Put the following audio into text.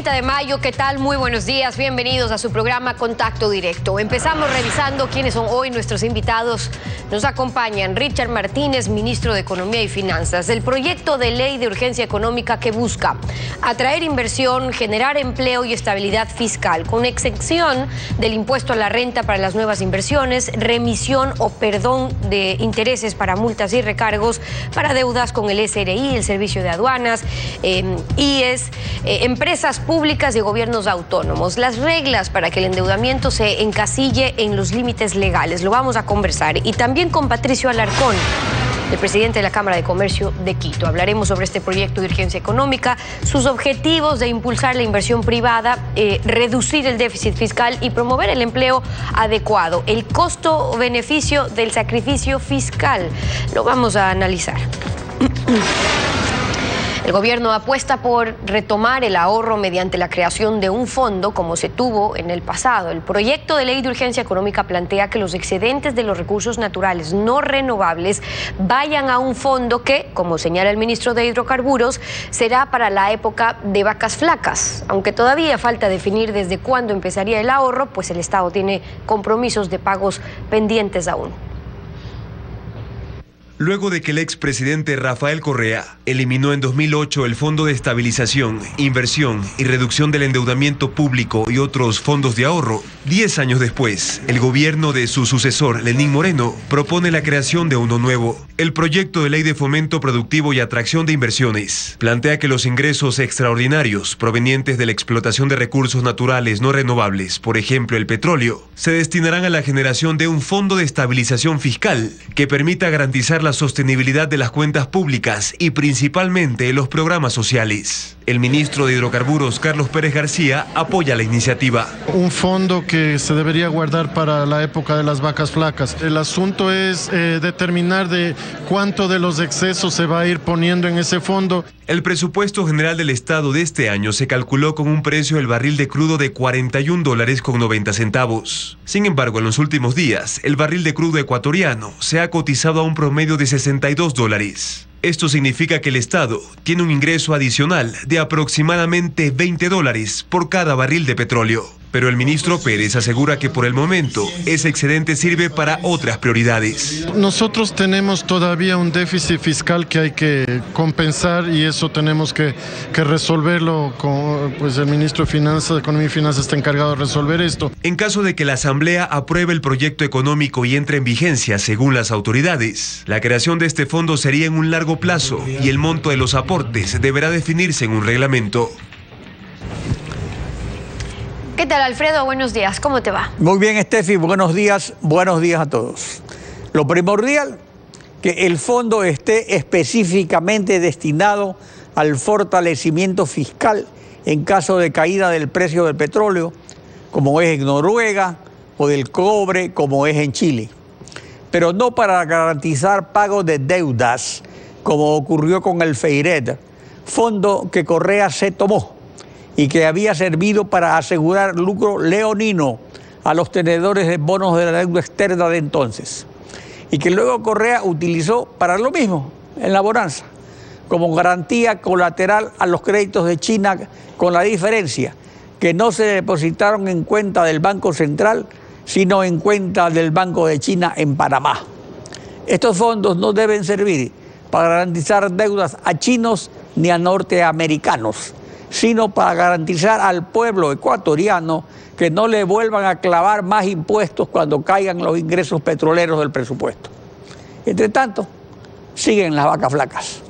30 de mayo, ¿qué tal? Muy buenos días, bienvenidos a su programa Contacto Directo. Empezamos revisando quiénes son hoy nuestros invitados. Nos acompañan Richard Martínez, ministro de Economía y Finanzas. El proyecto de ley de urgencia económica que busca atraer inversión, generar empleo y estabilidad fiscal, con exención del impuesto a la renta para las nuevas inversiones, remisión o perdón de intereses para multas y recargos, para deudas con el SRI, el Servicio de Aduanas, IES, empresas públicas y gobiernos autónomos. Las reglas para que el endeudamiento se encasille en los límites legales. Lo vamos a conversar. Y también con Patricio Alarcón, el presidente de la Cámara de Comercio de Quito. Hablaremos sobre este proyecto de urgencia económica, sus objetivos de impulsar la inversión privada, reducir el déficit fiscal y promover el empleo adecuado. El costo-beneficio del sacrificio fiscal. Lo vamos a analizar. El gobierno apuesta por retomar el ahorro mediante la creación de un fondo como se tuvo en el pasado. El proyecto de ley de urgencia económica plantea que los excedentes de los recursos naturales no renovables vayan a un fondo que, como señala el ministro de Hidrocarburos, será para la época de vacas flacas. Aunque todavía falta definir desde cuándo empezaría el ahorro, pues el Estado tiene compromisos de pagos pendientes aún. Luego de que el expresidente Rafael Correa eliminó en 2008 el Fondo de Estabilización, Inversión y Reducción del Endeudamiento Público y otros fondos de ahorro, 10 años después, el gobierno de su sucesor, Lenín Moreno, propone la creación de uno nuevo. El proyecto de ley de fomento productivo y atracción de inversiones plantea que los ingresos extraordinarios provenientes de la explotación de recursos naturales no renovables, por ejemplo el petróleo, se destinarán a la generación de un fondo de estabilización fiscal que permita garantizar la sostenibilidad de las cuentas públicas y principalmente los programas sociales. El ministro de Hidrocarburos, Carlos Pérez García, apoya la iniciativa. Un fondo que se debería guardar para la época de las vacas flacas. El asunto es determinar de cuánto de los excesos se va a ir poniendo en ese fondo. El presupuesto general del Estado de este año se calculó con un precio del barril de crudo de $41.90. Sin embargo, en los últimos días, el barril de crudo ecuatoriano se ha cotizado a un promedio de $62. Esto significa que el Estado tiene un ingreso adicional de aproximadamente $20 por cada barril de petróleo. Pero el ministro Pérez asegura que por el momento ese excedente sirve para otras prioridades. Nosotros tenemos todavía un déficit fiscal que hay que compensar y eso tenemos que resolverlo. Pues el ministro de Finanzas, de Economía y Finanzas está encargado de resolver esto. En caso de que la Asamblea apruebe el proyecto económico y entre en vigencia según las autoridades, la creación de este fondo sería en un largo plazo y el monto de los aportes deberá definirse en un reglamento. ¿Qué tal, Alfredo? Buenos días, ¿cómo te va? Muy bien, Steffi, buenos días a todos. Lo primordial, que el fondo esté específicamente destinado al fortalecimiento fiscal en caso de caída del precio del petróleo, como es en Noruega, o del cobre, como es en Chile. Pero no para garantizar pagos de deudas, como ocurrió con el FEIRED, fondo que Correa se tomó y que había servido para asegurar lucro leonino a los tenedores de bonos de la deuda externa de entonces, y que luego Correa utilizó para lo mismo, en la bonanza, como garantía colateral a los créditos de China, con la diferencia que no se depositaron en cuenta del Banco Central, sino en cuenta del Banco de China en Panamá. Estos fondos no deben servir para garantizar deudas a chinos ni a norteamericanos, sino para garantizar al pueblo ecuatoriano que no le vuelvan a clavar más impuestos cuando caigan los ingresos petroleros del presupuesto. Entre tanto, siguen las vacas flacas.